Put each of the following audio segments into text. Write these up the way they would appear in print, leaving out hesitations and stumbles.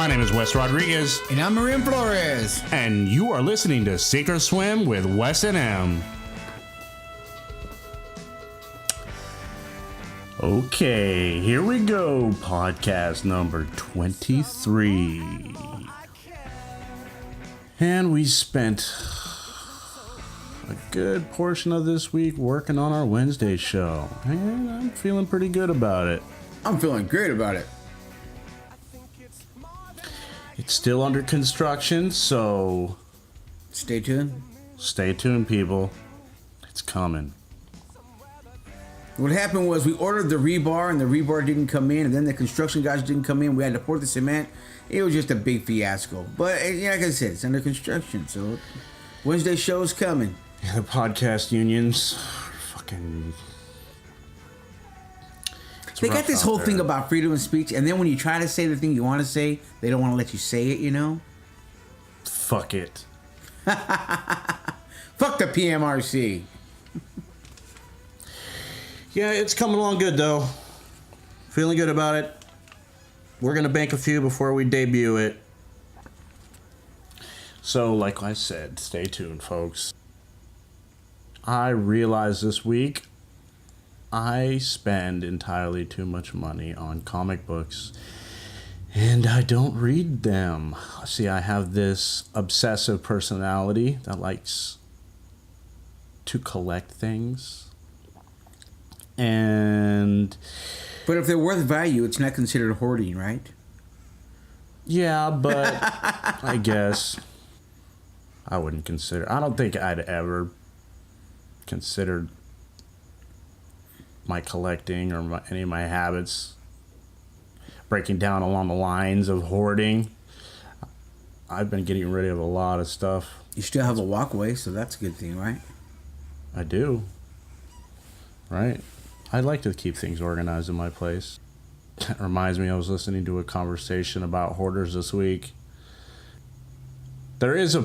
My name is Wes Rodriguez. And I'm Marian Flores. And you are listening to Sink or Swim with Wes and M. Okay, here we go. Podcast number 23. And we spent a good portion of this week working on our Wednesday show. And I'm feeling pretty good about it. I'm feeling great about it. It's still under construction, so stay tuned. Stay tuned, people. It's coming. What happened was we ordered the rebar and the rebar didn't come in, and then the construction guys didn't come in. We had to pour the cement. It was just a big fiasco. But like I said, it's under construction, so Wednesday show's coming. Yeah, the podcast unions are fucking... They got this whole thing about freedom of speech, and then when you try to say the thing you want to say, they don't want to let you say it, you know? Fuck it. Fuck the PMRC. Yeah, it's coming along good, though. Feeling good about it. We're going to bank a few before we debut it. So, like I said, stay tuned, folks. I realized this week I spend entirely too much money on comic books, and I don't read them. See, I have this obsessive personality that likes to collect things. But if they're worth value, it's not considered hoarding, right? Yeah, but I guess I wouldn't consider... I don't think I'd ever considered my collecting or any of my habits breaking down along the lines of hoarding. I've been getting rid of a lot of stuff. You still have a walkway, so that's a good thing, right? I do. Right? I'd like to keep things organized in my place. That reminds me, I was listening to a conversation about hoarders this week. There is a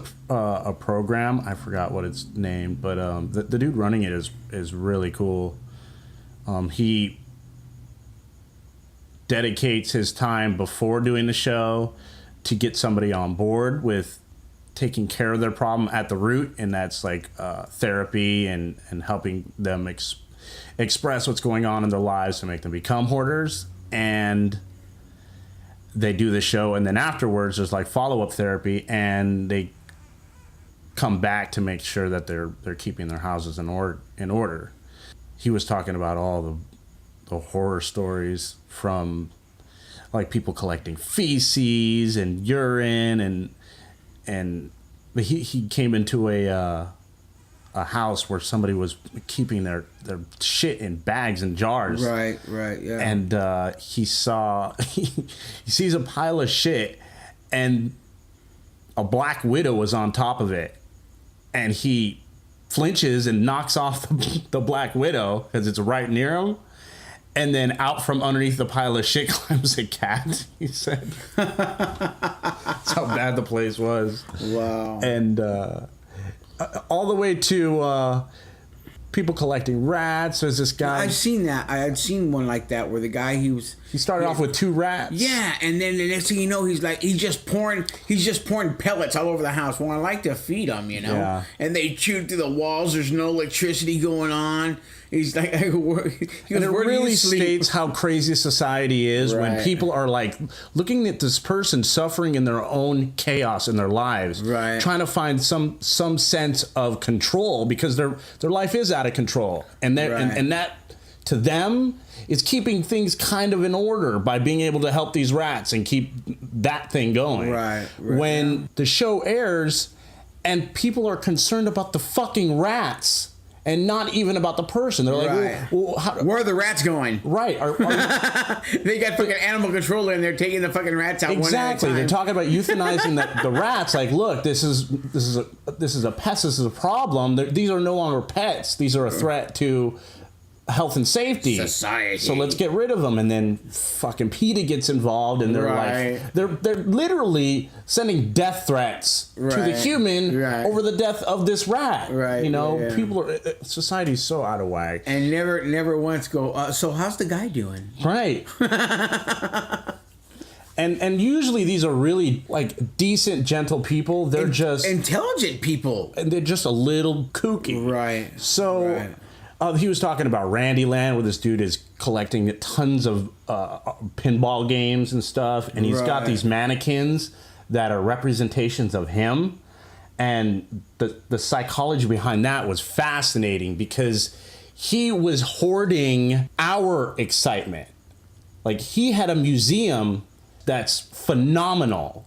program, I forgot what it's named, but the dude running it is really cool. He dedicates his time before doing the show to get somebody on board with taking care of their problem at the root, and that's like therapy and helping them express what's going on in their lives to make them become hoarders. And they do the show, and then afterwards there's like follow-up therapy, and they come back to make sure that they're keeping their houses in order. He was talking about all the horror stories from like people collecting feces and urine but he came into a house where somebody was keeping their shit in bags and jars. Right, yeah. And he sees a pile of shit, and a black widow was on top of it, and he flinches and knocks off the black widow because it's right near him, and then out from underneath the pile of shit climbs a cat. He said, "That's how bad the place was." Wow. And all the way to people collecting rats. There's this guy. I've seen that. I had seen one like that where the guy he started off with 2 rats. Yeah, and then the next thing you know, he's just pouring pellets all over the house. Well, I like to feed them, you know. Yeah. And they chew through the walls. There's no electricity going on. He's like, and it really states how crazy society is when people are like looking at this person suffering in their own chaos in their lives, trying to find some sense of control because their life is out of control, and that to them is keeping things kind of in order by being able to help these rats and keep that thing going. When the show airs and people are concerned about the fucking rats and not even about the person. They're like, well, where are the rats going? Right. They got fucking animal control in there taking the fucking rats out one at a time. They're talking about euthanizing the rats. Like, look, this is a pest. This is a problem. These are no longer pets. These are a threat to health and safety. Society. So let's get rid of them. And then fucking PETA gets involved, and they're like, they're literally sending death threats to the human over the death of this rat. You know, people are, society's so out of whack. And never once go, so how's the guy doing? Right. And usually these are really like decent, gentle people. They're just intelligent people, and they're just a little kooky. Right. So right. He was talking about Randyland, where this dude is collecting tons of pinball games and stuff, and he's got these mannequins that are representations of him. And the psychology behind that was fascinating because he was hoarding our excitement. Like, he had a museum that's phenomenal.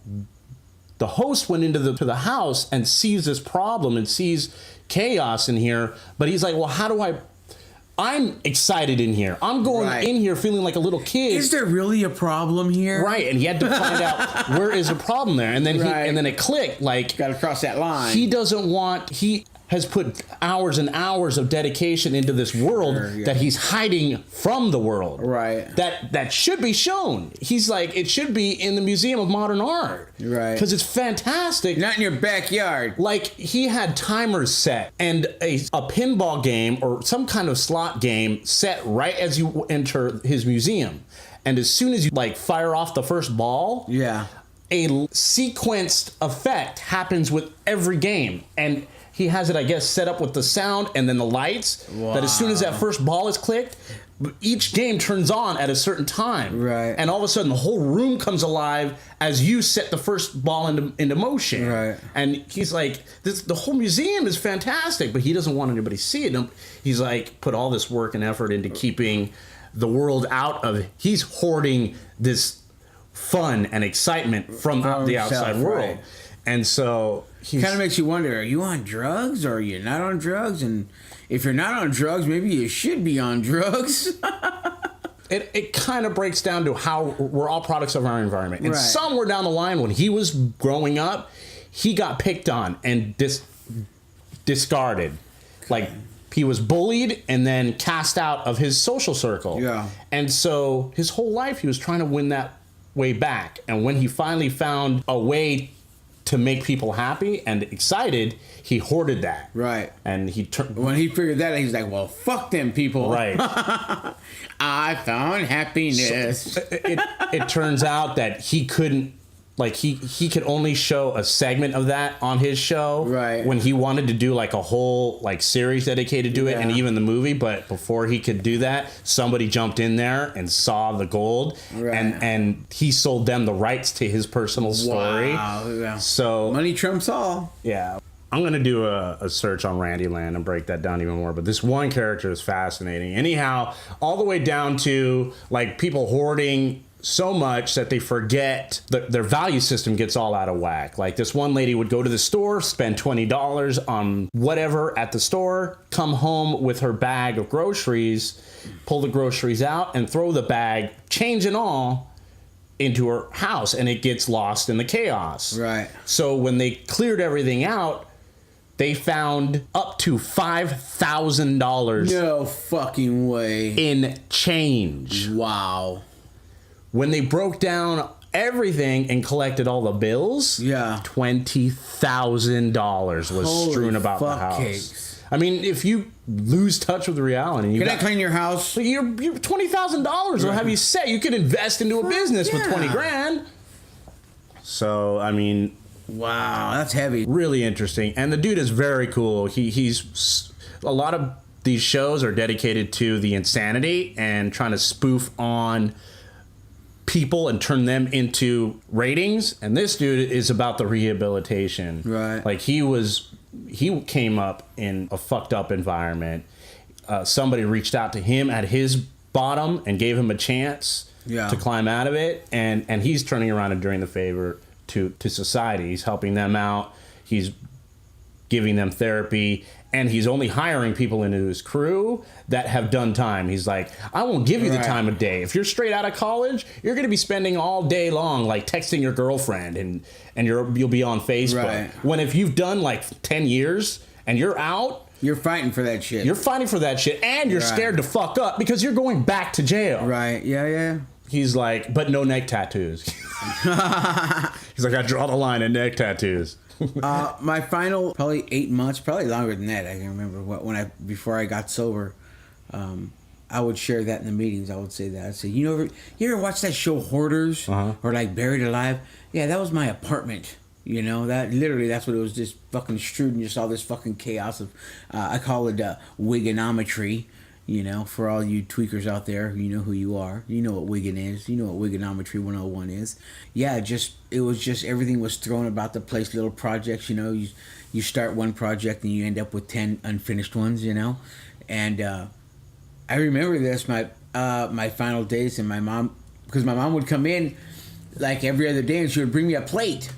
The host went into the house and sees this problem and sees chaos in here, but he's like, well, how do I'm excited in here. I'm going in here feeling like a little kid. Is there really a problem here? Right, and he had to find out where is the problem there, and then and then it clicked. Like, got to cross that line. He has put hours and hours of dedication into this world that he's hiding from the world. Right. That should be shown. He's like, it should be in the Museum of Modern Art. Right. Because it's fantastic. Not in your backyard. Like, he had timers set and a pinball game or some kind of slot game set right as you enter his museum. And as soon as you like fire off the first ball, a sequenced effect happens with every game. And he has it, I guess, set up with the sound and then the lights. Wow. That as soon as that first ball is clicked, each game turns on at a certain time. Right. And all of a sudden, the whole room comes alive as you set the first ball into motion. Right. And he's like, the whole museum is fantastic, but he doesn't want anybody to see it. He's like, put all this work and effort into keeping the world out of it. He's hoarding this fun and excitement from the outside world. Right. And so kind of makes you wonder, are you on drugs or are you not on drugs? And if you're not on drugs, maybe you should be on drugs. It kind of breaks down to how we're all products of our environment. And somewhere down the line, when he was growing up, he got picked on and discarded. Like, he was bullied and then cast out of his social circle. Yeah. And so his whole life he was trying to win that way back. And when he finally found a way to make people happy and excited, he hoarded that. Right. And when he figured that out, he's like, well, fuck them people. Right. I found happiness. So it turns out that he couldn't, like, he could only show a segment of that on his show. Right. When he wanted to do like a whole like series dedicated to it, and even the movie, but before he could do that, somebody jumped in there and saw the gold. Right. And he sold them the rights to his personal story. Wow. Yeah. So money trumps all. Yeah. I'm going to do a search on Randyland and break that down even more. But this one character is fascinating. Anyhow, all the way down to like people hoarding so much that they forget their value system gets all out of whack. Like, this one lady would go to the store, spend $20 on whatever at the store, come home with her bag of groceries, pull the groceries out, and throw the bag, change and all, into her house, and it gets lost in the chaos. Right. So when they cleared everything out, they found up to $5,000. No fucking way. In change. Wow. When they broke down everything and collected all the bills, $20,000 was strewn about the house. Cakes. I mean, if you lose touch with reality, can I clean your house? You're $20,000 will have you set. You could invest into a business with 20 grand. So, I mean, wow, that's heavy. Really interesting, and the dude is very cool. He's a lot of these shows are dedicated to the insanity and trying to spoof on people and turn them into ratings, and this dude is about the rehabilitation. Right. Like, he came up in a fucked up environment. Somebody reached out to him at his bottom and gave him a chance to climb out of it, and he's turning around and doing the favor to society. He's helping them out. He's giving them therapy, and he's only hiring people into his crew that have done time. He's like, I won't give you the time of day. If you're straight out of college, you're going to be spending all day long like texting your girlfriend and you'll be on Facebook. Right. When if you've done like 10 years and you're out, you're fighting for that shit. You're fighting for that shit, and you're scared to fuck up because you're going back to jail. Right. Yeah. He's like, but no neck tattoos. He's like, I draw the line at neck tattoos. My final probably 8 months, probably longer than that. I can remember before I got sober. I would share that in the meetings. I would say that. I'd say, you ever watch that show Hoarders or like Buried Alive? Yeah, that was my apartment. You know, that literally, that's what it was, just fucking strewed and just all this fucking chaos of, I call it Wigginometry. You know, for all you tweakers out there, you know who you are. You know what Wiggin is. You know what Wigginometry 101 is. Yeah, it was just everything was thrown about the place, little projects, you know. You start one project and you end up with 10 unfinished ones, you know. And I remember this, my final days, and my mom, because my mom would come in like every other day and she would bring me a plate.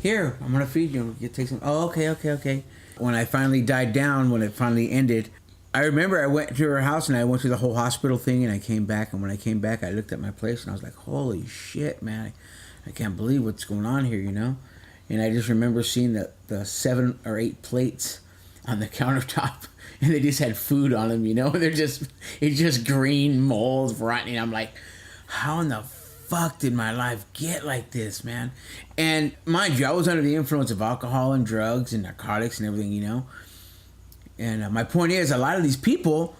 Here, I'm going to feed you. You take some. Oh, okay. When I finally died down, when it finally ended, I remember I went to her house and I went to the whole hospital thing, and I came back, and when I came back I looked at my place and I was like, holy shit, man, I can't believe what's going on here, you know? And I just remember seeing the 7 or 8 plates on the countertop, and they just had food on them, you know? It's just green mold rotting. I'm like, how in the fuck did my life get like this, man? And mind you, I was under the influence of alcohol and drugs and narcotics and everything, you know? And my point is, a lot of these people,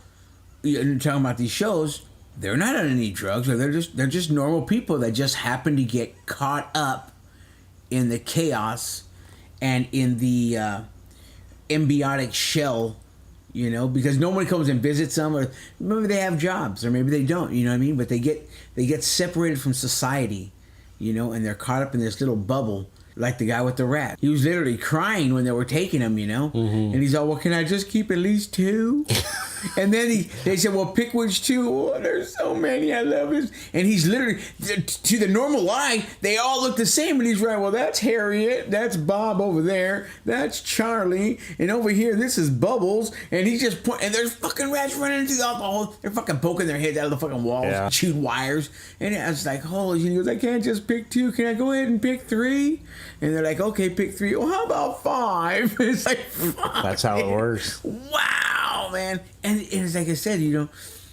you're talking about these shows, they're not on any drugs, or they're just normal people that just happen to get caught up in the chaos and in the embiotic shell, you know, because nobody comes and visits them, or maybe they have jobs, or maybe they don't, you know what I mean? But they get separated from society, you know, and they're caught up in this little bubble. Like the guy with the rat. He was literally crying when they were taking him, you know? Mm-hmm. And he's all, well, can I just keep at least 2? And then they said, well, pick which 2? Oh, there's so many. I love this. And he's literally, to the normal eye, they all look the same. And he's right, well, that's Harriet. That's Bob over there. That's Charlie. And over here, this is Bubbles. And he's just and there's fucking rats running through the hole. They're fucking poking their heads out of the fucking walls, chewed wires. And I was like, holy shit. He goes, I can't just pick 2. Can I go ahead and pick 3? And they're like, okay, pick 3. Well, how about 5? It's like, fuck. That's how it works. Wow, man. And it's like I said, you know,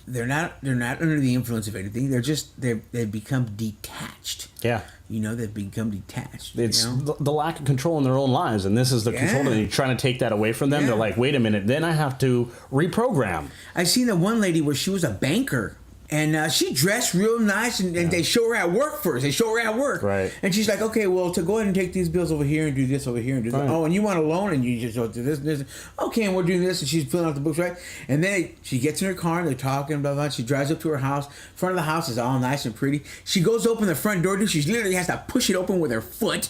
they're not under the influence of anything. They've become detached. Yeah. You know, they've become detached. It's you know? the lack of control in their own lives, and this is the control that you're trying to take that away from them. Yeah. They're like, wait a minute, then I have to reprogram. I seen the one lady where she was a banker. And she dressed real nice, and they show her at work first. They show her at work. Right. And she's like, okay, well, to go ahead and take these bills over here and do this over here and do that. Oh, and you want a loan, and you just do this. Okay, and we're doing this, and she's filling out the books, right? And then she gets in her car, and they're talking, blah, blah. She drives up to her house. Front of the house is all nice and pretty. She goes to open the front door, dude. She literally has to push it open with her foot.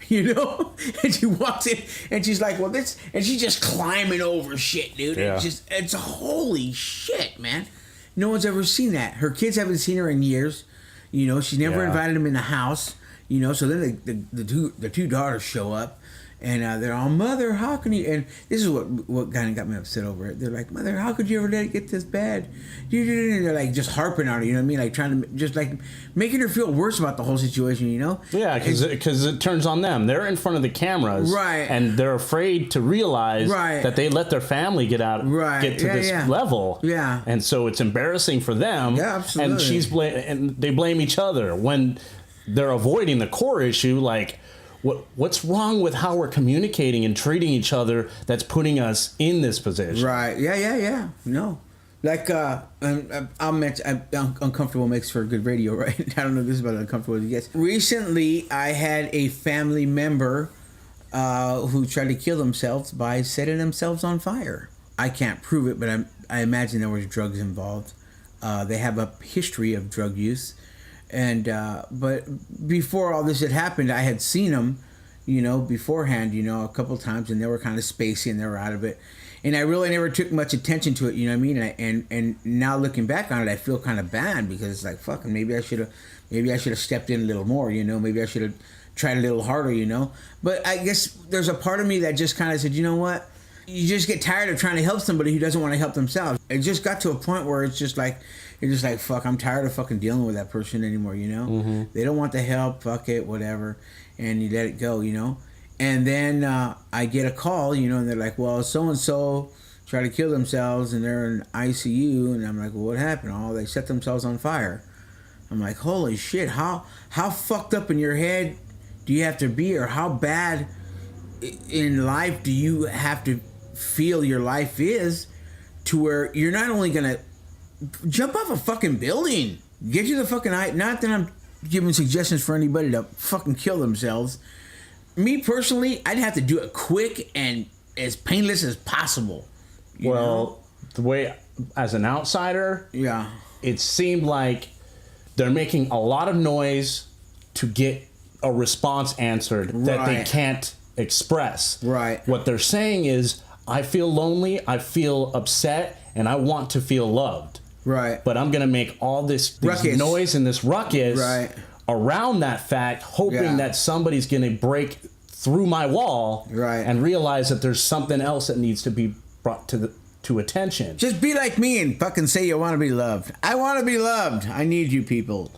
You know, and she walks in, and she's like, "Well, this," and she's just climbing over shit, dude. Yeah. It's holy shit, man. No one's ever seen that. Her kids haven't seen her in years. You know, she never invited them in the house. You know, so then the two daughters show up, and they're all, Mother, how can you? And this is what kind of got me upset over it. They're like, Mother, how could you ever let it get this bad? They're like just harping on her. You know what I mean? Like trying to just like making her feel worse about the whole situation. You know? Yeah, because it turns on them. They're in front of the cameras, right? And they're afraid to realize that they let their family get to this level. Yeah, and so it's embarrassing for them. Yeah, absolutely. And they blame each other when they're avoiding the core issue, like. What's wrong with how we're communicating and treating each other that's putting us in this position? Right. Yeah. No. Like, I'll mention, uncomfortable makes for good radio, right? I don't know if this is about uncomfortable. Yes. Recently, I had a family member who tried to kill themselves by setting themselves on fire. I can't prove it, but I imagine there was drugs involved. They have a history of drug use. And but before all this had happened, I had seen them, you know, beforehand, you know, a couple times, and they were kind of spacey and they were out of it. And I really never took much attention to it, you know what I mean? And now looking back on it, I feel kind of bad because it's like, fucking, maybe I should have stepped in a little more, you know? Maybe I should have tried a little harder, you know? But I guess there's a part of me that just kind of said, you know what? You just get tired of trying to help somebody who doesn't want to help themselves. It just got to a point where it's just like, fuck, I'm tired of fucking dealing with that person anymore, you know? Mm-hmm. They don't want the help, fuck it, whatever. And you let it go, you know? And then I get a call, you know, and they're like, well, so-and-so tried to kill themselves and they're in ICU. And I'm like, well, what happened? Oh, they set themselves on fire. I'm like, holy shit, how fucked up in your head do you have to be, or how bad in life do you have to feel your life is to where you're not only going to jump off a fucking building. Get you the fucking not that I'm giving suggestions for anybody to fucking kill themselves. Me personally, I'd have to do it quick and as painless as possible. You know? The way, as an outsider, Yeah. it seemed like they're making a lot of noise to get a response answered that they Right. can't express. Right. What they're saying is, I feel lonely, I feel upset, and I want to feel loved. Right. But I'm going to make all this Ruckus. noise and this ruckus Right. around that fact, hoping Yeah. that somebody's going to break through my wall Right. and realize that there's something else that needs to be brought to attention. Just be like me and fucking say you want to be loved. I want to be loved. I need you people.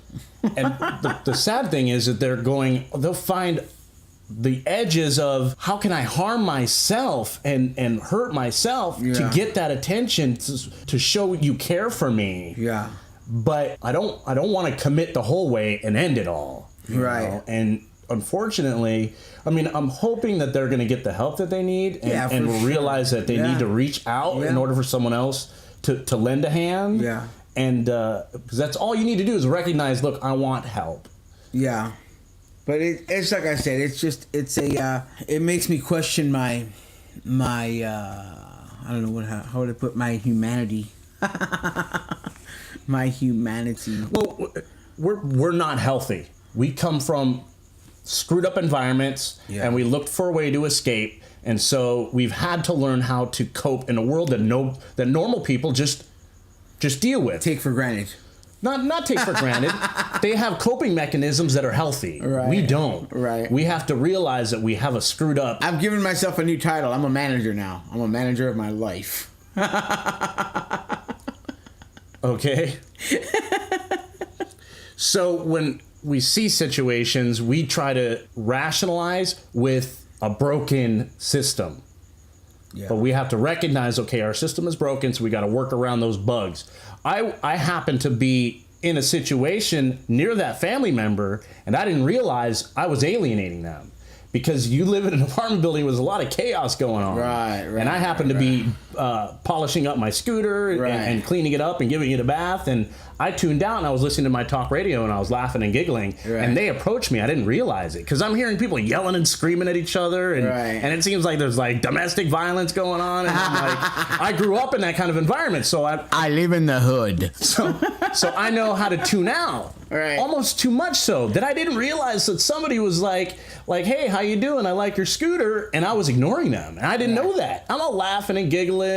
And the sad thing is that they'll find the edges of how can I harm myself and hurt myself Yeah. to get that attention to show you care for me. Yeah. But I don't want to commit the whole way and end it all. you Right. know? And unfortunately, I mean, I'm hoping that they're going to get the help that they need and for realize that they Yeah. need to reach out Yeah. in order for someone else to lend a hand. Yeah. And because that's all you need to do is recognize, look, I want help. Yeah. But it's like I said, it makes me question my I don't know how would I put my humanity. My humanity. Well, we're not healthy. We come from screwed up environments, Yeah. and we looked for a way to escape, and so we've had to learn how to cope in a world that normal people just deal with. Take for granted. Not take for granted. They have coping mechanisms that are healthy. Right. We don't. Right. We have to realize that we have a screwed up. I've given myself a new title. I'm a manager now. I'm a manager of my life. Okay. So when we see situations, we try to rationalize with a broken system. Yeah. But we have to recognize, okay, our system is broken, so we got to work around those bugs. I happen to be in a situation near that family member, and I didn't realize I was alienating them. Because you live in an apartment building with a lot of chaos going on. Right. And I happen to be polishing up my scooter Right. and cleaning it up and giving it a bath. And I tuned out and I was listening to my talk radio and I was laughing and giggling. Right. And they approached me. I didn't realize it because I'm hearing people yelling and screaming at each other. And, Right. and it seems like there's like domestic violence going on. And I'm like, I grew up in that kind of environment. So I live in the hood. so I know how to tune out. Right. Almost too much so that I didn't realize that somebody was like, hey, how you doing? I like your scooter. And I was ignoring them. And I didn't know that. I'm all laughing and giggling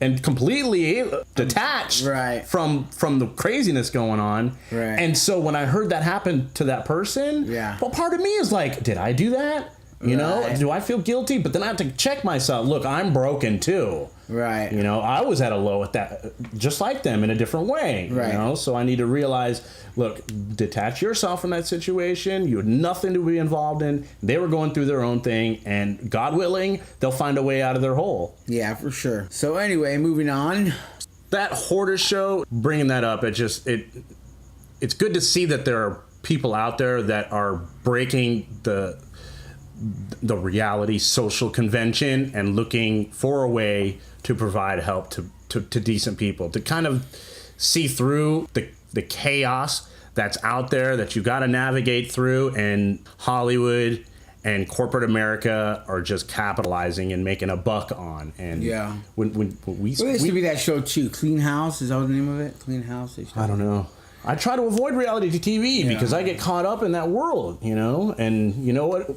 and completely detached Right. from the craziness going on. Right. And so when I heard that happen to that person, Yeah. well, part of me is like, did I do that? You know, Right. do I feel guilty? But then I have to check myself. Look, I'm broken too. Right. You know, I was at a low at that, just like them in a different way. Right. You know, so I need to realize, look, detach yourself from that situation. You had nothing to be involved in. They were going through their own thing, and God willing, they'll find a way out of their hole. Yeah, for sure. So anyway, moving on. That Hoarder show, bringing that up, it's good to see that there are people out there that are breaking the reality social convention and looking for a way to provide help to decent people, to kind of see through the chaos that's out there that you got to navigate through, and Hollywood and corporate America are just capitalizing and making a buck on. And Yeah. when we Well, there used to be that show too. Clean House, is that the name of it? Clean House. I don't know. I try to avoid reality TV because I get caught up in that world, you know? And you know what?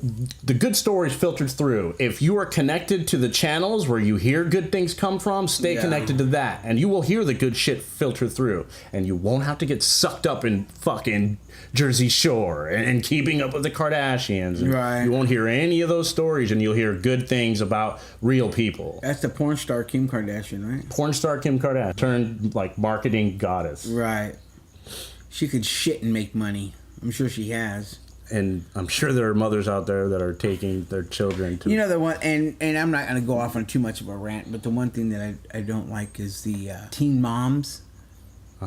The good stories filtered through. If you are connected to the channels where you hear good things come from, stay connected to that. And you will hear the good shit filter through. And you won't have to get sucked up in fucking Jersey Shore and keeping up with the Kardashians. And Right. you won't hear any of those stories, and you'll hear good things about real people. That's the porn star Kim Kardashian, right? Porn star Kim Kardashian turned like marketing goddess. Right. She could shit and make money. I'm sure she has. And I'm sure there are mothers out there that are taking their children to... You know the one, and I'm not gonna go off on too much of a rant, but the one thing that I don't like is the teen moms.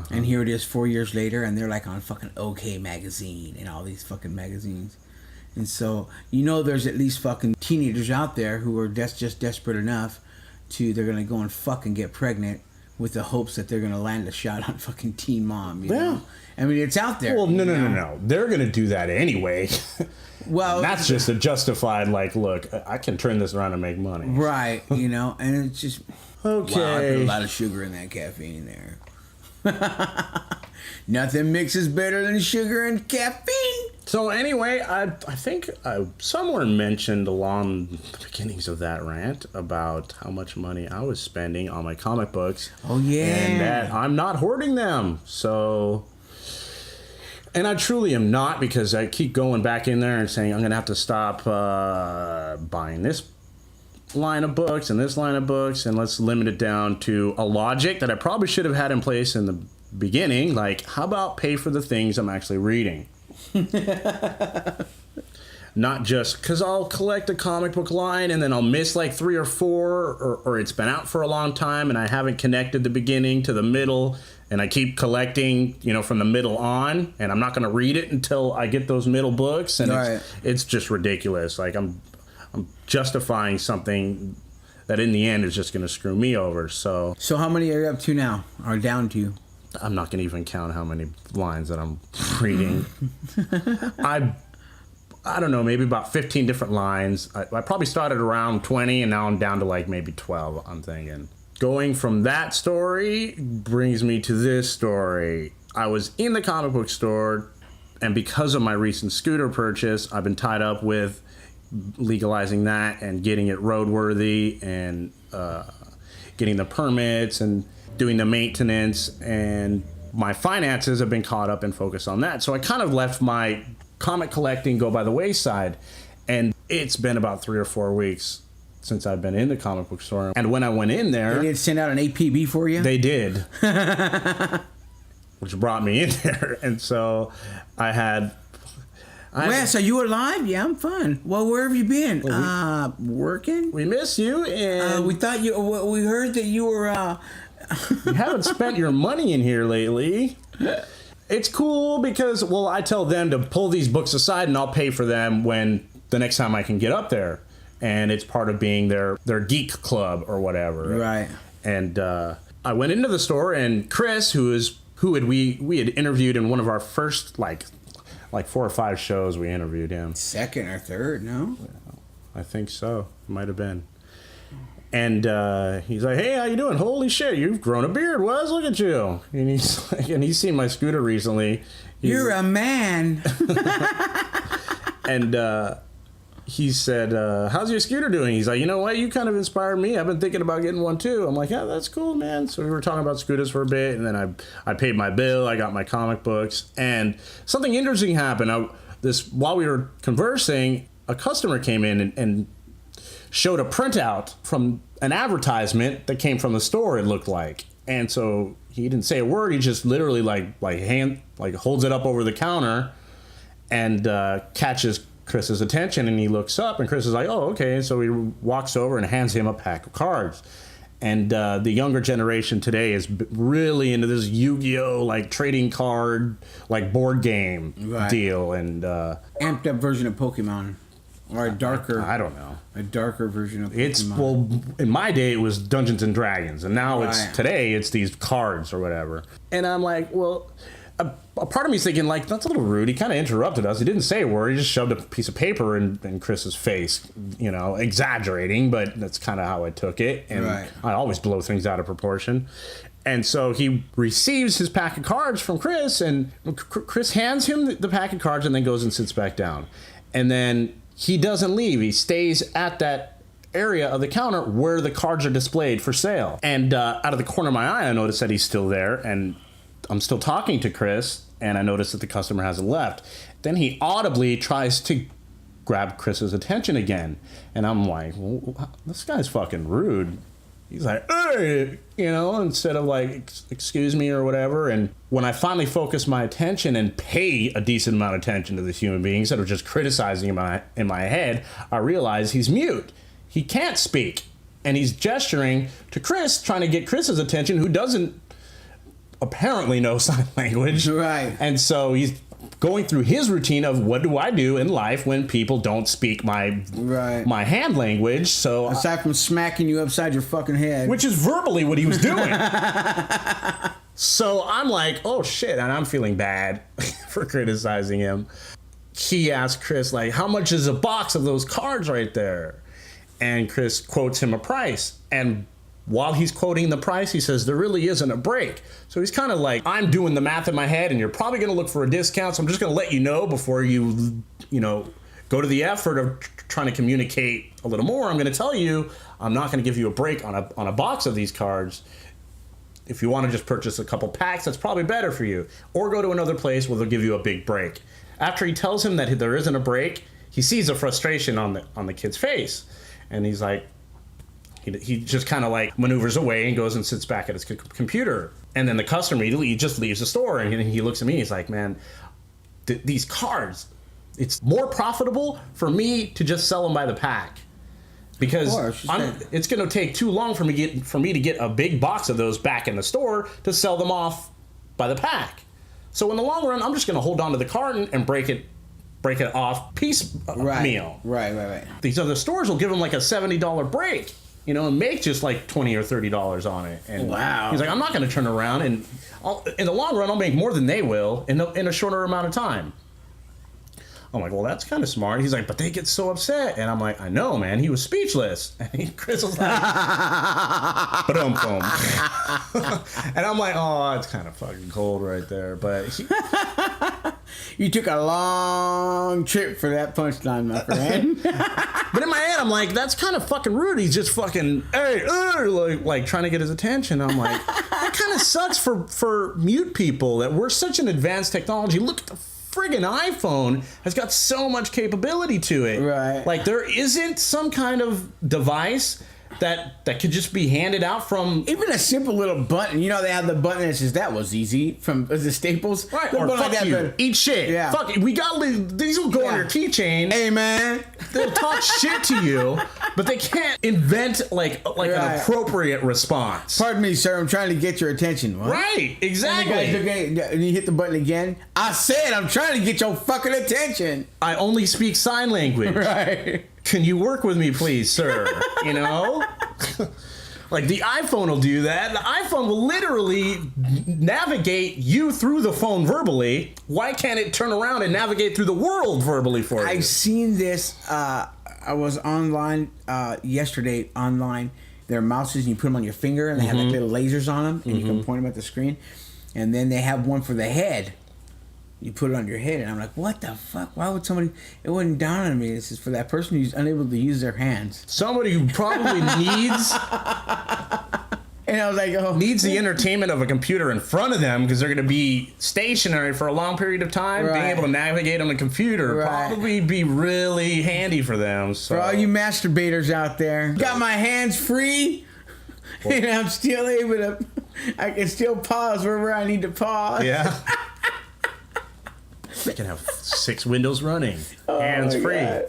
And here it is 4 years later, and they're like on fucking OK Magazine and all these fucking magazines. And so, you know, there's at least fucking teenagers out there who are just desperate enough they're gonna go and fucking get pregnant with the hopes that they're gonna land a shot on fucking Teen Mom. You Yeah. know? I mean, it's out there. Well, no. you know? They're going to do that anyway. Well, That's just a justified, like, look, I can turn this around and make money. right. You know, and it's just Okay. Wow, I put a lot of sugar in that caffeine there. Nothing mixes better than sugar and caffeine. So anyway, I think I somewhere mentioned along the beginnings of that rant about how much money I was spending on my comic books. Oh, yeah. And that I'm not hoarding them. So... And I truly am not, because I keep going back in there and saying I'm going to have to stop buying this line of books and this line of books, and let's limit it down to a logic that I probably should have had in place in the beginning. Like, how about pay for the things I'm actually reading? Not just because I'll collect a comic book line and then I'll miss like 3 or 4, or it's been out for a long time and I haven't connected the beginning to the middle, and I keep collecting, from the middle on, and I'm not going to read it until I get those middle books, and Right. it's just ridiculous. Like, I'm justifying something that in the end is just going to screw me over. So So how many are you up to now? Or down to? I'm not going to even count how many lines that I'm reading. I don't know, maybe about 15 different lines. I probably started around 20, and now I'm down to like maybe 12, I'm thinking. Going from that story brings me to this story. I was in the comic book store, and because of my recent scooter purchase, I've been tied up with legalizing that and getting it roadworthy, and getting the permits and doing the maintenance, and my finances have been caught up and focused on that. So I kind of left my comic collecting go by the wayside, and it's been about 3 or 4 weeks since I've been in the comic book store. And when I went in there, They didn't send out an APB for you? they did, which brought me in there. And so Wes, are you alive? Yeah, I'm fine. Well, where have you been? Working? we miss you, and We thought you. We heard that you were. you haven't spent your money in here lately. It's cool because, well, I tell them to pull these books aside and I'll pay for them when the next time I can get up there. And it's part of being their geek club or whatever. Right. And I went into the store, and Chris, we had interviewed in one of our first like 4 or 5 shows. We interviewed him. Second or third? No. I think so. Might have been. And he's like, "Hey, how you doing? Holy shit, you've grown a beard, Wes. Look at you." And he's like, and he's seen my scooter recently. You're a man. And he said, "How's your scooter doing?" He's like, "You know what? You kind of inspired me. I've been thinking about getting one too." I'm like, "Yeah, that's cool, man." So we were talking about scooters for a bit, and then I paid my bill. I got my comic books, and something interesting happened. While we were conversing, a customer came in and showed a printout from an advertisement that came from the store, it looked like. And so he didn't say a word. He just literally holds it up over the counter and catches Chris's attention, and he looks up, and Chris is like, "Oh, okay." So he walks over and hands him a pack of cards. And the younger generation today is really into this Yu-Gi-Oh! Like trading card, like board game deal. And amped up version of Pokemon. Or a darker. I don't know. A darker version of Pokemon. In my day it was Dungeons and Dragons, and now today it's these cards or whatever. And I'm like, well, a part of me is thinking, like, that's a little rude. He kind of interrupted us. He didn't say a word. He just shoved a piece of paper in Chris's face, exaggerating, but that's kind of how I took it. And I always blow things out of proportion. And so he receives his pack of cards from Chris, and Chris hands him the pack of cards and then goes and sits back down. And then he doesn't leave. He stays at that area of the counter where the cards are displayed for sale. And out of the corner of my eye, I notice that he's still there, and I'm still talking to Chris, and I notice that the customer hasn't left. Then he audibly tries to grab Chris's attention again. And I'm like, well, this guy's fucking rude. He's like, "Hey," instead of like, "Excuse me," or whatever. And when I finally focus my attention and pay a decent amount of attention to this human being instead of just criticizing him in my head, I realize he's mute. He can't speak. And he's gesturing to Chris, trying to get Chris's attention, who doesn't apparently know sign language. Right. And so he's going through his routine of what do I do in life when people don't speak my hand language. So aside from smacking you upside your fucking head, which is verbally what he was doing. So I'm like, oh shit, and I'm feeling bad for criticizing him. He asked Chris, like, how much is a box of those cards right there? And Chris quotes him a price. And while he's quoting the price, he says, there really isn't a break. So he's kind of like, I'm doing the math in my head, and you're probably going to look for a discount. So I'm just going to let you know before you go to the effort of trying to communicate a little more. I'm going to tell you, I'm not going to give you a break on a box of these cards. If you want to just purchase a couple packs, that's probably better for you. Or go to another place where they'll give you a big break. After he tells him that there isn't a break, he sees the frustration on the kid's face. And he's like, he just kind of like maneuvers away and goes and sits back at his computer. And then the customer immediately just leaves the store. And he looks at me, he's like, man, these cards, it's more profitable for me to just sell them by the pack. Because it's going to take too long for me to get a big box of those back in the store to sell them off by the pack. So in the long run, I'm just going to hold on to the carton and break it off meal. Right. These other stores will give them like a $70 break, and make just like $20 or $30 on it. And wow. He's like, I'm not going to turn around, and in the long run, I'll make more than they will in a shorter amount of time. I'm like, well, that's kind of smart. He's like, but they get so upset. And I'm like, I know, man. He was speechless. And Chris was like, ba-dum-bum. And I'm like, oh, it's kind of fucking cold right there. But you took a long trip for that punchline, my friend. But in my head, I'm like, that's kind of fucking rude. He's just fucking, hey, like trying to get his attention. I'm like, that kind of sucks for mute people that we're such an advanced technology. Look at the friggin' iPhone has got so much capability to it. Right. Like there isn't some kind of device that could just be handed out from even a simple little button. They have the button that says that was easy from the Staples. Right. Or fuck like you. Eat shit. Yeah. Fuck it. These will go on your keychain. Hey man. They'll talk shit to you, but they can't invent like an appropriate response. Pardon me, sir. I'm trying to get your attention. What? Right. Exactly. And you hit the button again. I said I'm trying to get your fucking attention. I only speak sign language. Right. Can you work with me, please, sir? Like the iPhone will do that. The iPhone will literally navigate you through the phone verbally. Why can't it turn around and navigate through the world verbally for you? I've seen this. I was online yesterday. Online, there are mouses and you put them on your finger and they have like little lasers on them and you can point them at the screen. And then they have one for the head. You put it on your head, and I'm like, what the fuck? Why would somebody... It wouldn't dawn on me. This is for that person who's unable to use their hands. Somebody who probably needs... And I was like, oh... Needs the entertainment of a computer in front of them because they're going to be stationary for a long period of time. Right. Being able to navigate on a computer probably be really handy for them. So. For all you masturbators out there, got my hands free, and I'm still able to... I can still pause wherever I need to pause. Yeah. They can have 6 windows running, hands free. God.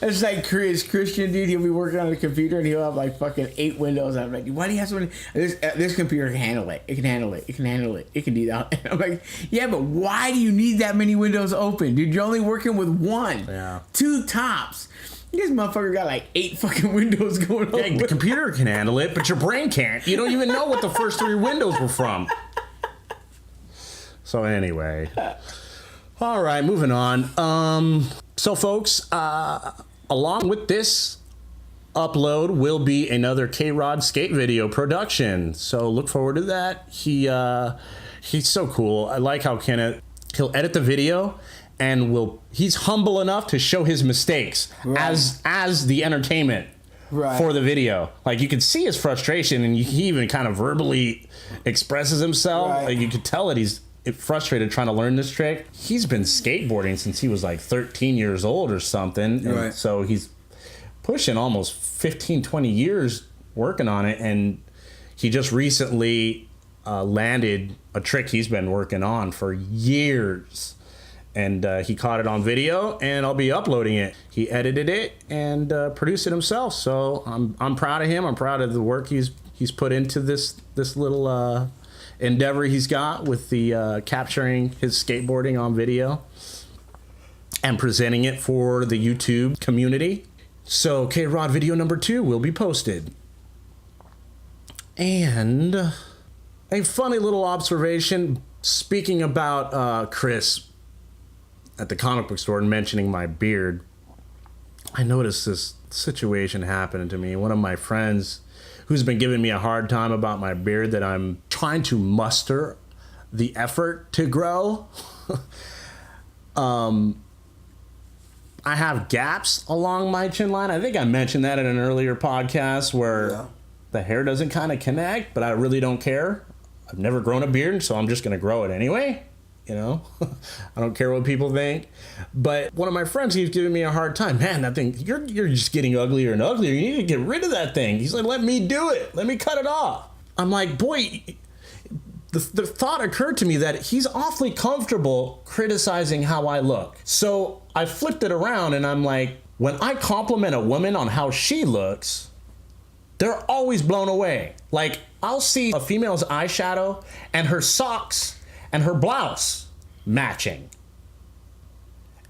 It's like Christian, dude. He'll be working on a computer and he'll have like fucking 8 windows. I'm like, why do you have so many? This computer can handle it. It can handle it. It can handle it. It can do that. And I'm like, yeah, but why do you need that many windows open, dude? You're only working with 1, 2 tops. This motherfucker got like 8 fucking windows going on. Yeah, the computer can handle it, but your brain can't. You don't even know what the first 3 windows were from. So anyway. All right, moving on. So, folks, along with this upload will be another K-Rod skate video production. So look forward to that. He's so cool. I like how he'll edit the video and he's humble enough to show his mistakes as the entertainment for the video. Like you can see his frustration, and he even kind of verbally expresses himself. Like you could tell that he's frustrated trying to learn this trick. He's been skateboarding since he was like 13 years old or something. And so he's pushing almost 15, 20 years working on it. And he just recently landed a trick he's been working on for years. And he caught it on video, and I'll be uploading it. He edited it and produced it himself. So I'm proud of him. I'm proud of the work he's put into this little endeavor he's got with the capturing his skateboarding on video and presenting it for the YouTube community. So K-Rod video number 2 will be posted. And a funny little observation, speaking about Chris at the comic book store and mentioning my beard, I noticed this situation happening to me. One of my friends who's been giving me a hard time about my beard that I'm trying to muster the effort to grow. I have gaps along my chin line. I think I mentioned that in an earlier podcast where the hair doesn't kind of connect, but I really don't care. I've never grown a beard, so I'm just going to grow it anyway. You know, I don't care what people think. But one of my friends, he's giving me a hard time. Man, that thing, you're just getting uglier and uglier. You need to get rid of that thing. He's like, let me do it. Let me cut it off. I'm like, boy, the thought occurred to me that he's awfully comfortable criticizing how I look. So I flipped it around and I'm like, when I compliment a woman on how she looks, they're always blown away. Like, I'll see a female's eyeshadow and her socks and her blouse matching.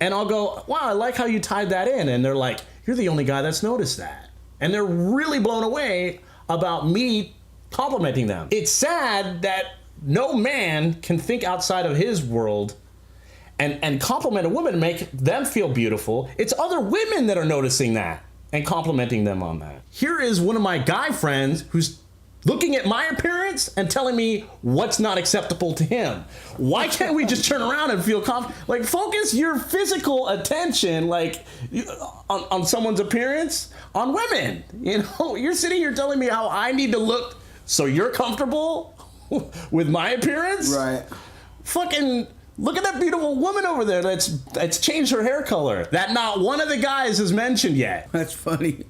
And I'll go, wow, I like how you tied that in. And they're like, you're the only guy that's noticed that. And they're really blown away about me complimenting them. It's sad that no man can think outside of his world and compliment a woman and make them feel beautiful. It's other women that are noticing that and complimenting them on that. Here is one of my guy friends who's looking at my appearance and telling me what's not acceptable to him. Why can't we just turn around and feel confident? Like, focus your physical attention, like, on someone's appearance, on women. You know, you're sitting here telling me how I need to look so you're comfortable with my appearance? Right. Fucking look at that beautiful woman over there that's changed her hair color that not one of the guys has mentioned yet. That's funny.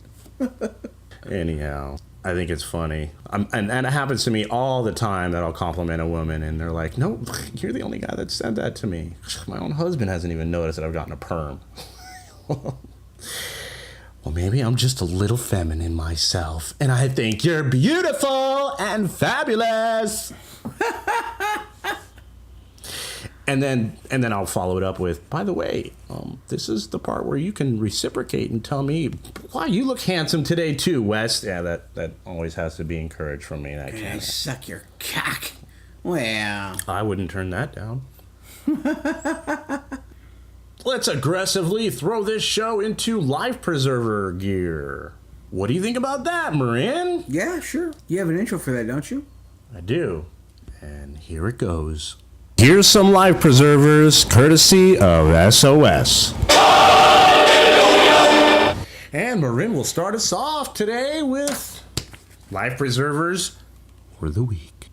Anyhow, I think it's funny. And it happens to me all the time that I'll compliment a woman and they're like, no, you're the only guy that said that to me. My own husband hasn't even noticed that I've gotten a perm. Well, maybe I'm just a little feminine myself, and I think you're beautiful and fabulous. And then I'll follow it up with, by the way, this is the part where you can reciprocate and tell me, wow, you look handsome today too, Wes. Yeah, that always has to be encouraged from me. That I suck your cock. Well, I wouldn't turn that down. Let's aggressively throw this show into life preserver gear. What do you think about that, Marin? Yeah, sure. You have an intro for that, don't you? I do. And here it goes. Here's some life preservers courtesy of SOS. And Marin will start us off today with life preservers for the week.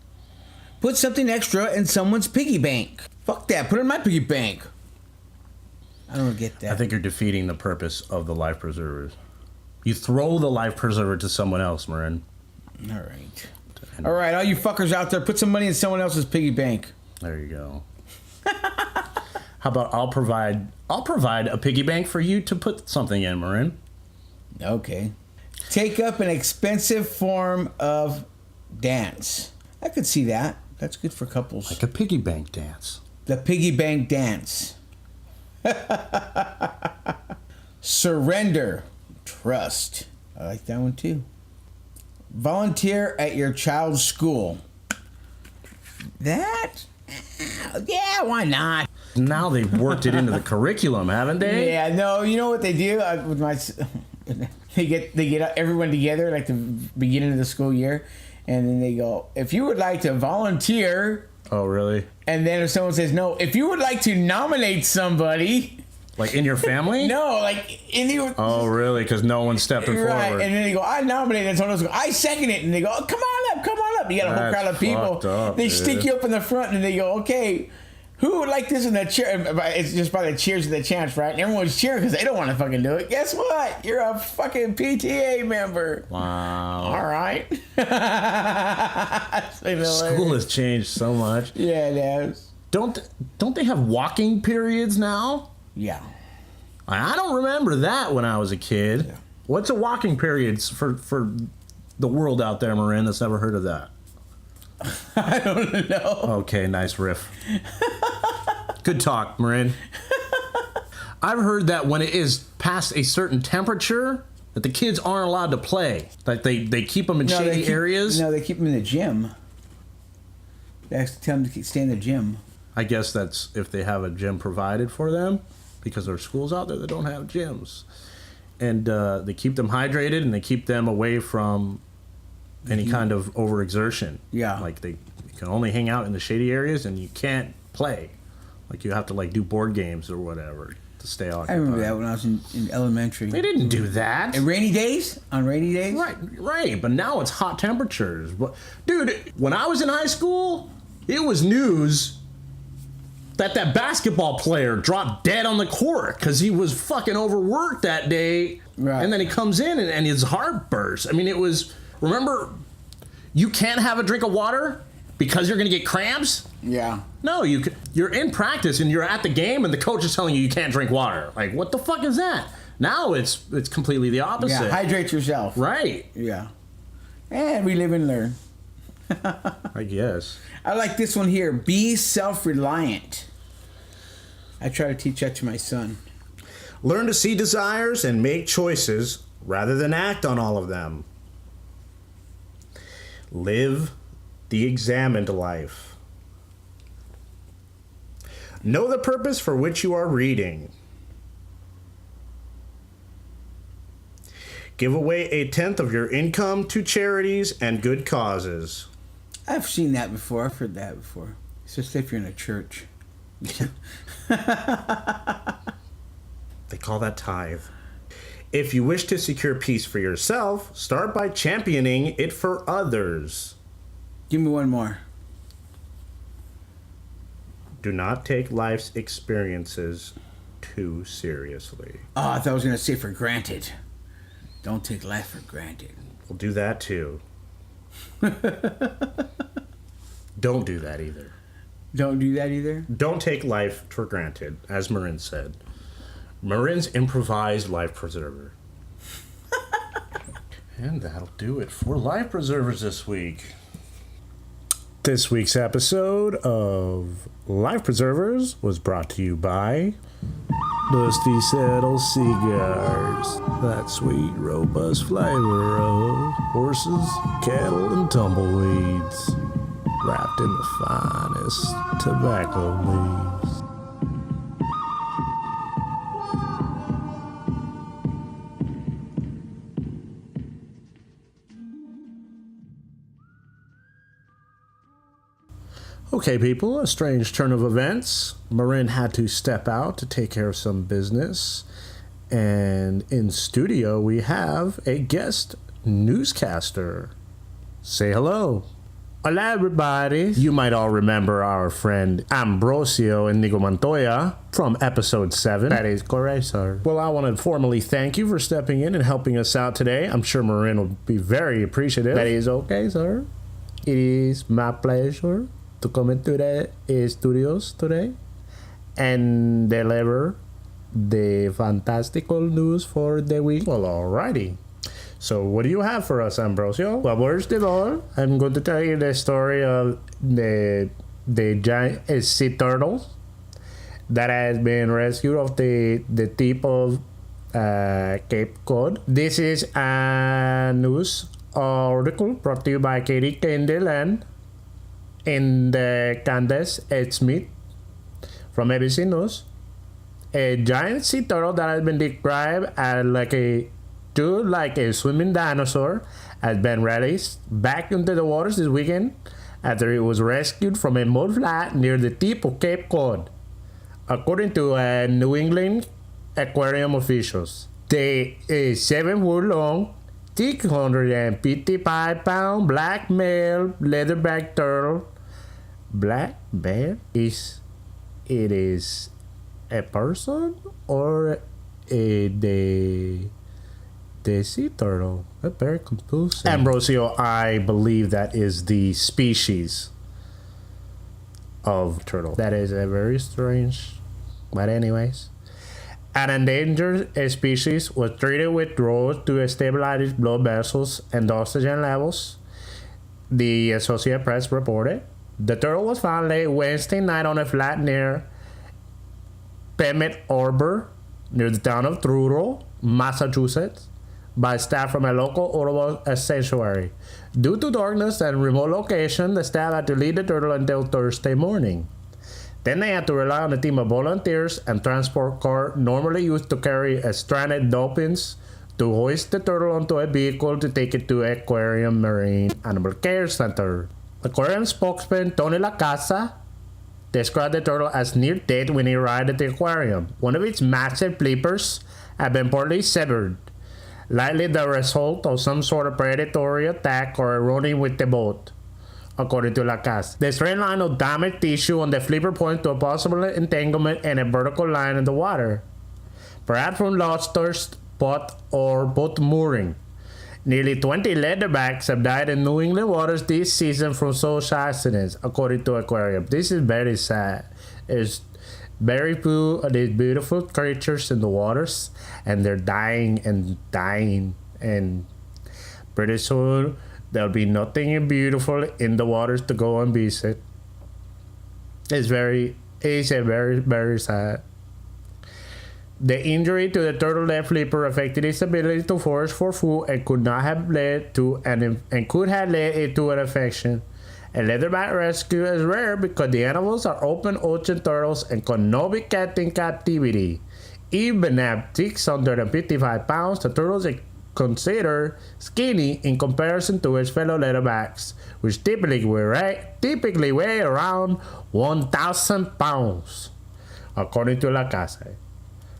Put something extra in someone's piggy bank. Fuck that. Put it in my piggy bank. I don't get that. I think you're defeating the purpose of the life preservers. You throw the life preserver to someone else, Marin. All right. All right, all you fuckers out there, put some money in someone else's piggy bank. There you go. How about I'll provide a piggy bank for you to put something in, Marin. Okay. Take up an expensive form of dance. I could see that. That's good for couples. Like a piggy bank dance. The piggy bank dance. Surrender. Trust. I like that one too. Volunteer at your child's school. That? Yeah, why not? Now they've worked it into the curriculum, haven't they? Yeah, no, you know what they do with my they get everyone together like the beginning of the school year, and then they go, if you would like to volunteer. Oh, really? And then if someone says no, if you would like to nominate somebody. Like in your family? No, like in your. Oh, really? Because no one's stepping forward. And then they go, I nominate it. And someone else goes, I second it. And they go, oh, come on up, come on up. You got a whole crowd of people. They stick you up in the front and they go, okay, who would like this in the chair? It's just by the cheers of the chants, right? And everyone's cheering because they don't want to fucking do it. Guess what? You're a fucking PTA member. Wow. All right. School has changed so much. Yeah, it has. Don't they have walking periods now? Yeah. I don't remember that when I was a kid. Yeah. What's a walking period for the world out there, Marin, that's never heard of that? I don't know. Okay, nice riff. Good talk, Marin. I've heard that when it is past a certain temperature, that the kids aren't allowed to play. Like they keep them in shady areas. No, they keep them in the gym. They actually tell them to stay in the gym. I guess that's if they have a gym provided for them, because there are schools out there that don't have gyms. And they keep them hydrated and they keep them away from any kind of overexertion. Yeah. Like you can only hang out in the shady areas and you can't play. Like you have to do board games or whatever to stay occupied. I remember that when I was in elementary. They didn't do that. And rainy days? On rainy days? Right. But now it's hot temperatures. Dude, when I was in high school, it was news that basketball player dropped dead on the court because he was fucking overworked that day. Right. And then he comes in and his heart bursts. I mean, it was... Remember, you can't have a drink of water because you're going to get cramps? Yeah. No, you're in practice and you're at the game and the coach is telling you can't drink water. Like, what the fuck is that? Now it's completely the opposite. Yeah, hydrate yourself. Right. Yeah. And we live and learn. I guess. I like this one here. Be self-reliant. I try to teach that to my son. Learn to see desires and make choices rather than act on all of them. Live the examined life. Know the purpose for which you are reading. Give away 1/10 of your income to charities and good causes. I've seen that before. I've heard that before. Especially if you're in a church. They call that tithe. If you wish to secure peace for yourself, start by championing it for others. Give me one more. Do not take life's experiences too seriously. Oh, I thought I was going to say for granted. Don't take life for granted. We'll do that too. Don't do that either. Don't do that either? Don't take life for granted, as Marin said. Marin's improvised life preserver. And that'll do it for Life Preservers this week. This week's episode of Life Preservers was brought to you by Dusty Saddle Cigars. That sweet, robust flavor of horses, cattle, and tumbleweeds. Wrapped in the finest tobacco leaves. Okay, people, a strange turn of events. Marin had to step out to take care of some business. And in studio, we have a guest newscaster. Say hello. Hola, everybody. You might all remember our friend Ambrosio Inigo Montoya from episode 7. That is correct, sir. Well, I want to formally thank you for stepping in and helping us out today. I'm sure Marin will be very appreciative. That is okay, sir. It is my pleasure to come into the studios today and deliver the fantastical news for the week. Well, alrighty. So what do you have for us, Ambrosio? Well, first of all, I'm going to tell you the story of the giant sea turtle that has been rescued off the tip of Cape Cod. This is a news article brought to you by Katie Kendall and Candace Smith from ABC News. A giant sea turtle that has been described as like a swimming dinosaur has been released back into the waters this weekend after it was rescued from a mud flat near the tip of Cape Cod, according to New England aquarium officials. The 7-foot-long, 655-pound black male leatherback turtle. Black bear is a person or the sea turtle? That's very confusing. Ambrosio, I believe that is the species of turtle. That is a very strange. But anyways, an endangered species was treated with drugs to stabilize its blood vessels and oxygen levels. The Associated Press reported the turtle was found late Wednesday night on a flat near Pemet Arbor, near the town of Truro, Massachusetts, by staff from a local Ottawa sanctuary. Due to darkness and remote location, the staff had to leave the turtle until Thursday morning. Then they had to rely on a team of volunteers and transport car normally used to carry stranded dolphins to hoist the turtle onto a vehicle to take it to Aquarium Marine Animal Care Center. Aquarium spokesman Tony LaCasa described the turtle as near dead when he arrived at the aquarium. One of its massive flippers had been partly severed, likely the result of some sort of predatory attack or eroding with the boat, according to LaCasa. The straight line of damaged tissue on the flipper points to a possible entanglement and a vertical line in the water, perhaps from lobsters, spot, or boat mooring. Nearly 20 leatherbacks have died in New England waters this season from such accidents, according to Aquarium. This is very sad. There's very few of these beautiful creatures in the waters, and they're dying and dying, and pretty soon there'll be nothing beautiful in the waters to go and visit. It's very sad. The injury to the turtle left flipper affected its ability to forage for food and could have led to an infection. A leatherback rescue is rare because the animals are open ocean turtles and cannot be kept in captivity. Even at 655 pounds, the turtles are considered skinny in comparison to its fellow leatherbacks, which typically weigh around 1,000 pounds, according to LaCasa.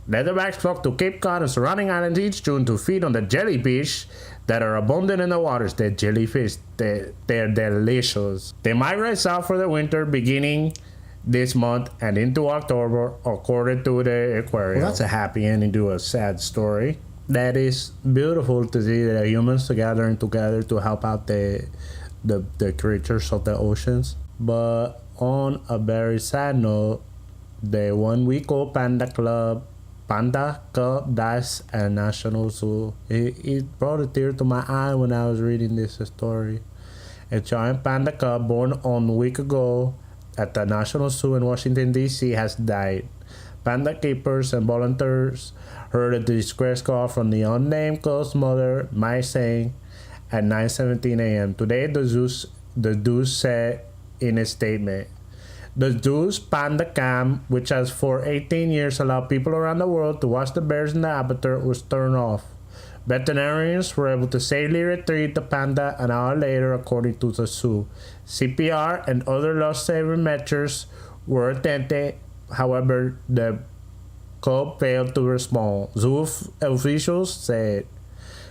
Leatherbacks flock to Cape Cod and surrounding islands each June to feed on the jellyfish that are abundant in the waters. The jellyfish, they're delicious. They migrate south for the winter beginning this month and into October, according to the aquarium. Well, that's a happy ending to a sad story. That is beautiful to see the humans gathering together to help out the creatures of the oceans. But on a very sad note, the 1 week old Panda Cub dies at National Zoo. It brought a tear to my eye when I was reading this story. A giant panda cub born on a week ago at the National Zoo in Washington, D.C. has died. Panda keepers and volunteers heard a distress call from the unnamed cub's mother, Mai Sang, at 9:17 a.m. Today, the zoo said in a statement. The zoo's Panda Cam, which has for 18 years allowed people around the world to watch the bears in the abattoir, was turned off. Veterinarians were able to safely retrieve the panda an hour later, according to the zoo. CPR and other life-saving measures were attempted. However, the cub failed to respond. Zoo officials said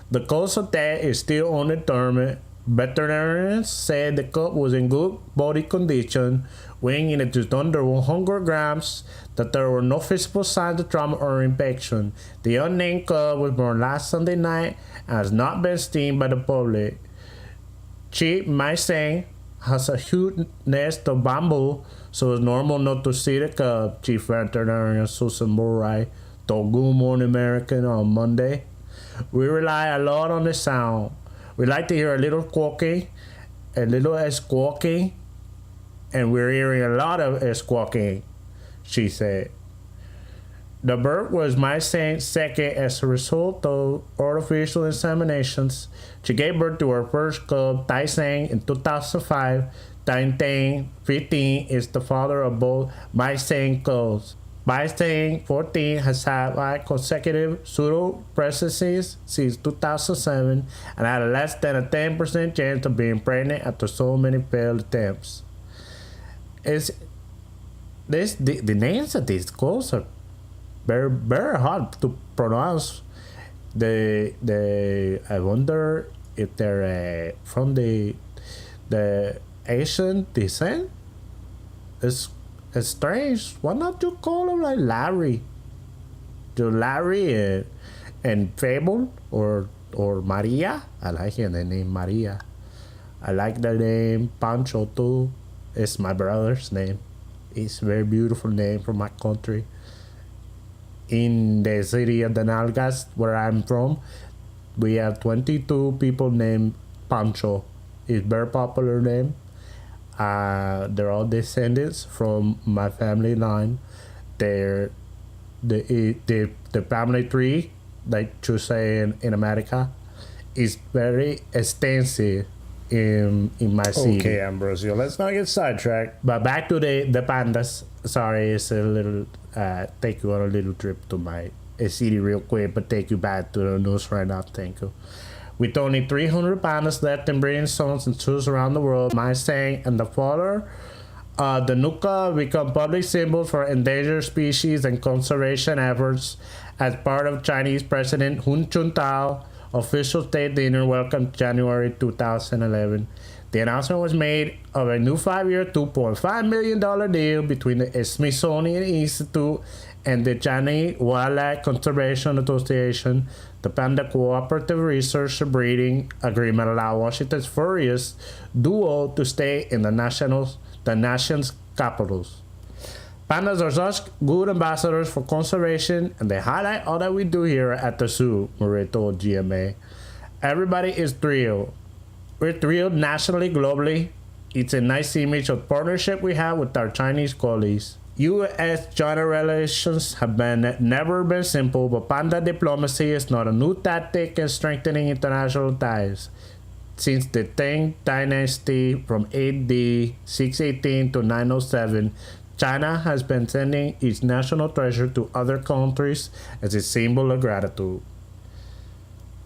the cause of death is still undetermined. Veterinarians said the cub was in good body condition, weighing in at just under 100 grams, that there were no visible signs of trauma or infection. The unnamed cub was born last Sunday night and has not been seen by the public. Chief Mai Sang has a huge nest of bamboo, so it's normal not to see the cub, Chief Veterinarian Susan Murray told Good Morning American on Monday. We rely a lot on the sound. We like to hear a little squawking, and we're hearing a lot of squawking, she said. The bird was Mai Sang's second as a result of artificial inseminations. She gave birth to her first cub, Tai Sang, in 2005. Tai Tang, 15, is the father of both Mai Sang cubs. Mai Sang, 14, has had 5 consecutive pseudo pregnancies since 2007 and had less than a 10% chance of being pregnant after so many failed attempts. The names of these cubs are very, very hard to pronounce. I wonder if they're from the Asian descent. It's strange. Why not you call them like Larry? Larry and Fable or Maria. I like the name Maria. I like the name Pancho too. It's my brother's name. It's a very beautiful name from my country. In the city of the Nalgas, where I'm from, we have 22 people named Pancho It's very popular name. They're all descendants from my family line. They're the family tree, like you say in America, is very extensive in my city. Okay, Ambrosio, let's not get sidetracked. But back to the pandas. Sorry, it's a little take you on a little trip to my city real quick, but take you back to the news right now. Thank you. With only 300 pandas left in breeding zones and zoos around the world, my saying and the father, the Nuka become public symbols for endangered species and conservation efforts as part of Chinese President Hun Juntao official state dinner welcome January 2011. The announcement was made of a new 5-year, $2.5 million deal between the Smithsonian Institute and the Chinese Wildlife Conservation Association. The Panda Cooperative Research and Breeding Agreement allowed Washington's furriest duo to stay in the nation's capitals. Pandas are such good ambassadors for conservation, and they highlight all that we do here at the zoo, Murray told GMA. Everybody is thrilled. We're thrilled nationally, globally. It's a nice image of partnership we have with our Chinese colleagues. U.S.-China relations have never been simple, but panda diplomacy is not a new tactic in strengthening international ties. Since the Tang Dynasty from AD 618 to 907, China has been sending its national treasure to other countries as a symbol of gratitude.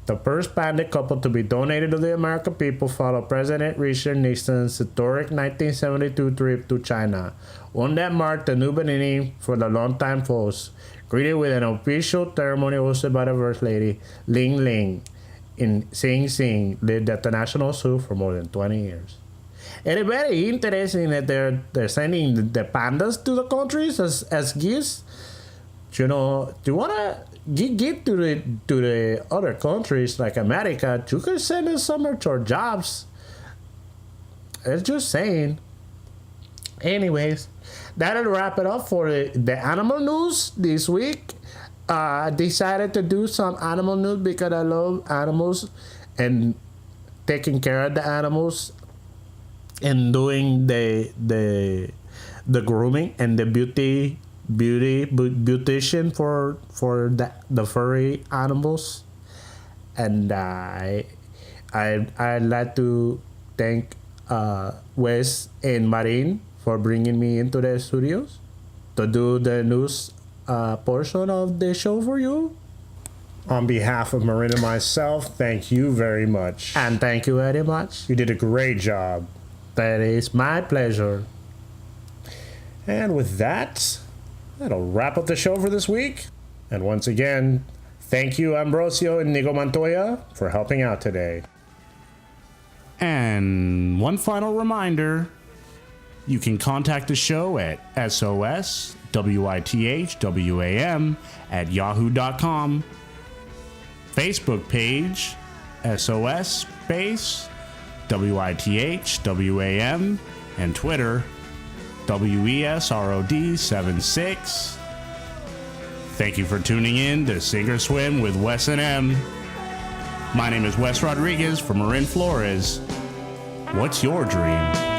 The first panda couple to be donated to the American people followed President Richard Nixon's historic 1972 trip to China, one that marked a new beginning for the longtime foes, greeted with an official ceremony hosted by the First Lady, Ling Ling, in Sing Sing, lived at the National Zoo for more than 20 years. It is very interesting that they're sending the pandas to the countries as gifts. You know, do you want to give to the other countries like America? You can send us some of your jobs. It's just saying. Anyways, that'll wrap it up for the animal news this week. I decided to do some animal news because I love animals and taking care of the animals and doing the grooming and the beautician for the furry animals. And I'd like to thank Wes and Marin for bringing me into the studios to do the news portion of the show for you. On behalf of Marin and myself, thank you very much. And thank you very much. You did a great job. That is my pleasure. And with that, that'll wrap up the show for this week. And once again, thank you, Ambrosio and Nico Montoya, for helping out today. And one final reminder, you can contact the show at SOSWITHWAM@yahoo.com, Facebook page SOS space WITHWAM, and Twitter WESROD76. Thank you for tuning in to Sink or Swim with Wes and M. My name is Wes Rodriguez from Marin Flores. What's your dream?